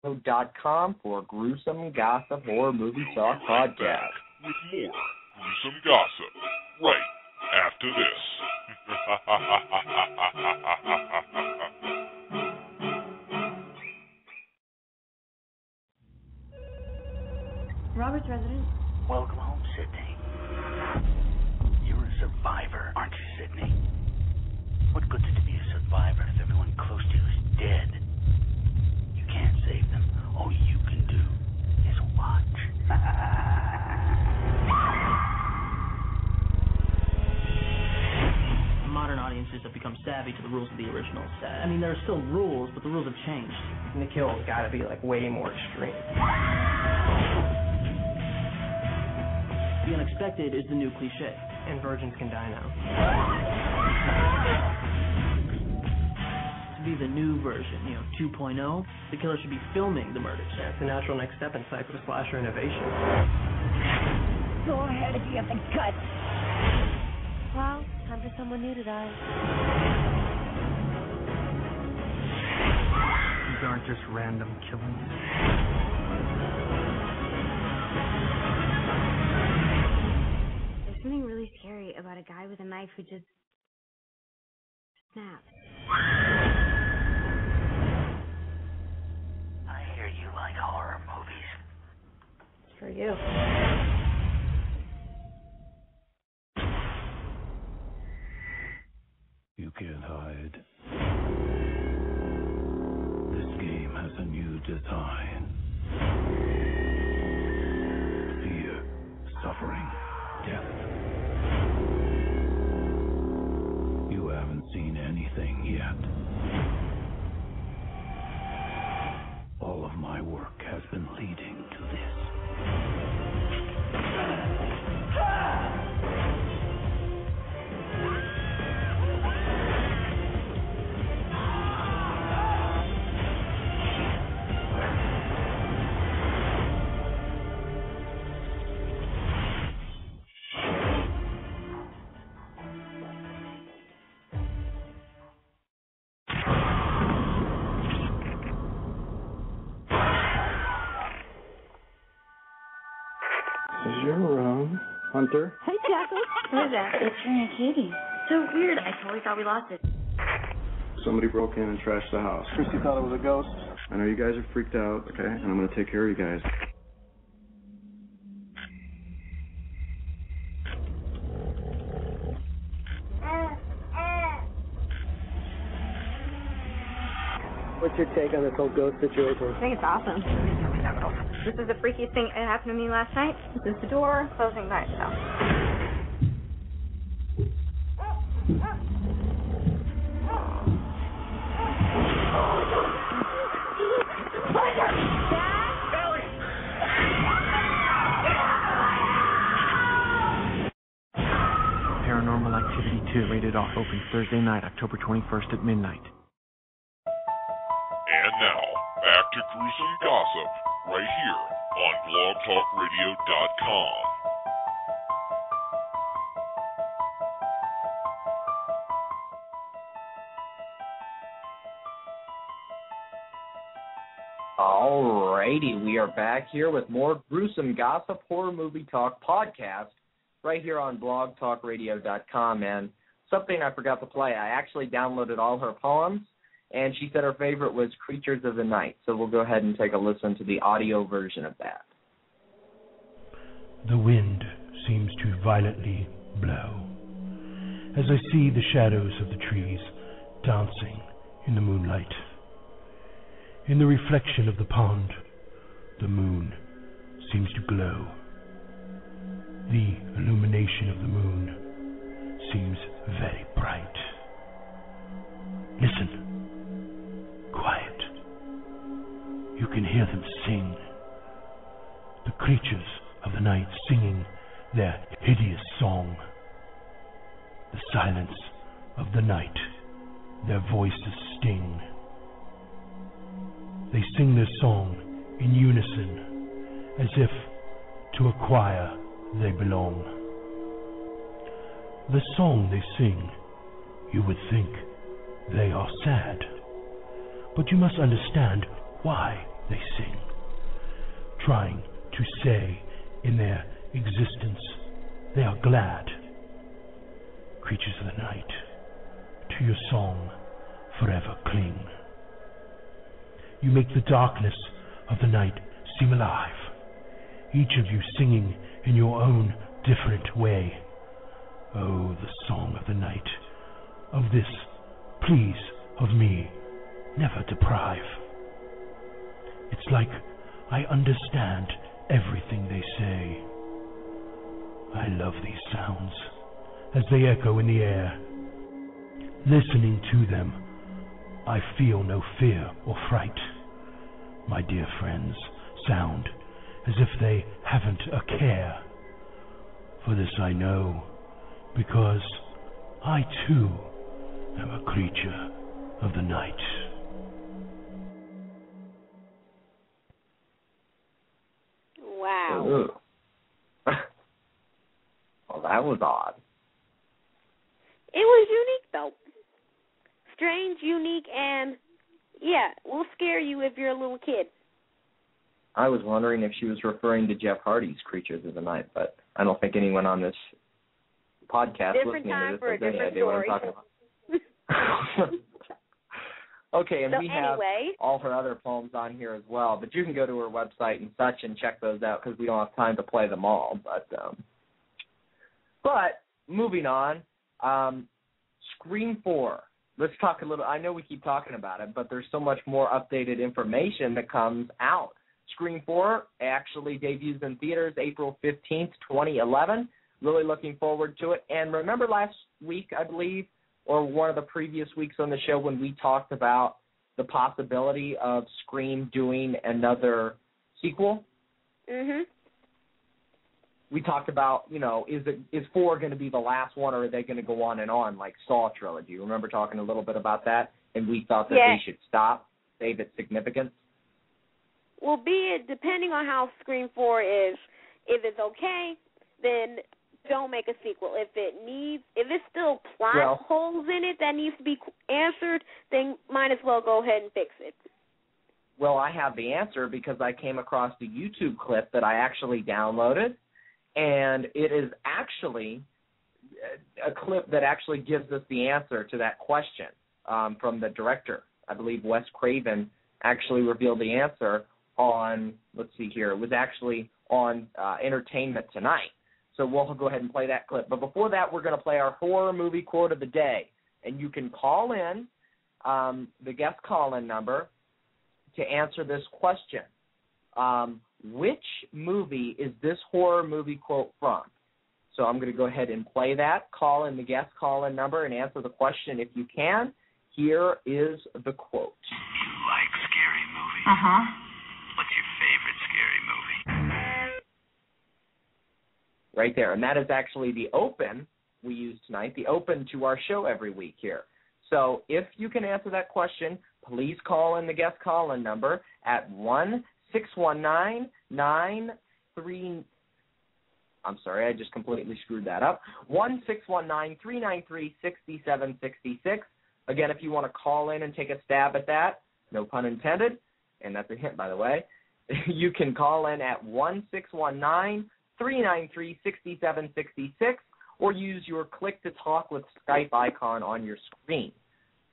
com for Gruesome Gossip Horror Movie Talk Podcast. With more Gruesome Gossip, right after this. Robert's residence. Welcome home, Sydney. You're a survivor, aren't you, Sydney? What good's it to be a survivor if everyone close to you is dead? You can't save them. All you can do is watch. Modern audiences have become savvy to the rules of the originals. I mean, there are still rules, but the rules have changed. And the kill's gotta be, like, way more extreme. The unexpected is the new cliche. And virgins can die now. To be the new version, 2.0, the killer should be filming the murders. Yeah, it's the natural next step in cycle slasher innovation. Go ahead if you have the guts. Well, time for someone new to die. These aren't just random killings. There's something really scary about a guy with a knife who just snaps. I hear you like horror movies. It's for you. You can't hide. This game has a new design. Fear, suffering, death. You haven't seen anything yet. All of my work has been leading to this. This is your room, Hunter. Hey, Jackal. Who is that? It's Aunt Katie. So weird. I totally thought we lost it. Somebody broke in and trashed the house. Christy thought it was a ghost. I know you guys are freaked out, okay? And I'm gonna take care of you guys. What's your take on this whole ghost situation? I think it's awesome. This is the freakiest thing that happened to me last night. This is the door closing by itself. Paranormal Activity 2, rated R, opens Thursday night, October 21st at midnight. And now, back to Gruesome Gossip, right here on blogtalkradio.com. Alrighty, we are back here with more Gruesome Gossip Horror Movie Talk Podcast, right here on blogtalkradio.com. And something I forgot to play, I actually downloaded all her poems, and she said her favorite was Creatures of the Night. So we'll go ahead and take a listen to the audio version of that. The wind seems to violently blow as I see the shadows of the trees dancing in the moonlight. In the reflection of the pond, the moon seems to glow. The illumination of the moon seems very bright. Listen. Quiet. You can hear them sing. The creatures of the night singing their hideous song. The silence of the night, their voices sting. They sing their song in unison, as if to a choir they belong. The song they sing, you would think they are sad. But you must understand why they sing, trying to say in their existence they are glad. Creatures of the night, to your song forever cling. You make the darkness of the night seem alive, each of you singing in your own different way. Oh, the song of the night, of this, please, of me, never deprive. It's like I understand everything they say. I love these sounds as they echo in the air. Listening to them, I feel no fear or fright. My dear friends sound as if they haven't a care. For this I know, because I too am a creature of the night. Wow. Well, that was odd. It was unique, though. Strange, unique, and, yeah, will scare you if you're a little kid. I was wondering if she was referring to Jeff Hardy's Creatures of the Night, but I don't think anyone on this podcast Different listening time to this for a has any different idea what I'm story. talking about. Okay, and So we have anyway, all her other poems on here as well, but you can go to her website and such and check those out because we don't have time to play them all. But moving on, Scream 4. Let's talk a little. I know we keep talking about it, but there's so much more updated information that comes out. Scream 4 actually debuts in theaters April 15th, 2011. Really looking forward to it. And remember last week, I believe, or one of the previous weeks on the show when we talked about the possibility of Scream doing another sequel? Mhm. We talked about, is 4 going to be the last one, or are they going to go on and on like Saw Trilogy? Remember talking a little bit about that? And we thought that they should stop, save its significance. Well, be it depending on how Scream 4 is. If it's okay, then don't make a sequel. If it's still plot holes in it that needs to be answered, then might as well go ahead and fix it. Well, I have the answer because I came across the YouTube clip that I actually downloaded, and it is actually a clip that actually gives us the answer to that question from the director. I believe Wes Craven actually revealed the answer on, let's see here, it was actually on Entertainment Tonight. So we'll go ahead and play that clip. But before that, we're going to play our horror movie quote of the day. And you can call in the guest call-in number to answer this question. Which movie is this horror movie quote from? So I'm going to go ahead and play that. Call in the guest call-in number and answer the question if you can. Here is the quote. You like scary movies? Uh-huh. What's your favorite scary movie? Right there. And that is actually the open we use tonight, the open to our show every week here. So if you can answer that question, please call in the guest call-in number at 1-619-93... I'm sorry, I just completely screwed that up. 1-619-393-6766. Again, if you want to call in and take a stab at that, no pun intended, and that's a hint, by the way, you can call in at 1-619-393-6766 or use your Click to Talk with Skype icon on your screen.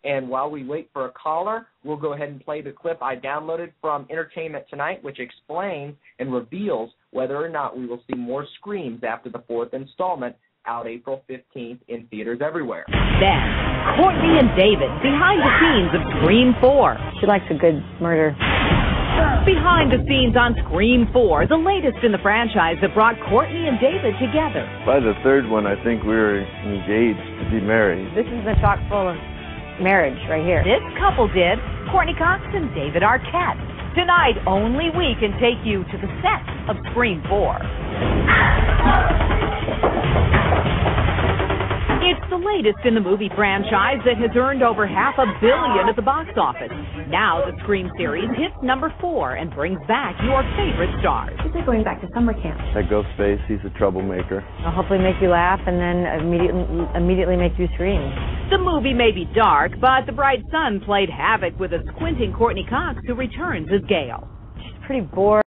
And while we wait for a caller, we'll go ahead and play the clip I downloaded from Entertainment Tonight, which explains and reveals whether or not we will see more Screams after the 4th installment out April 15th in theaters everywhere. Then, Courtney and David behind the scenes of Scream 4. She likes a good murder. Behind the scenes on Scream 4, the latest in the franchise that brought Courtney and David together. By the third one, I think we were engaged to be married. This is the chock full of marriage right here. This couple did, Courtney Cox and David Arquette. Tonight, only we can take you to the set of Scream 4. It's the latest in the movie franchise that has earned over $500 million at the box office. Now the Scream series hits number 4 and brings back your favorite stars. It's like going back to summer camp. That Ghostface, he's a troublemaker. I'll hopefully make you laugh and then immediately make you scream. The movie may be dark, but the bright sun played havoc with a squinting Courtney Cox who returns as Gale. pretty bored.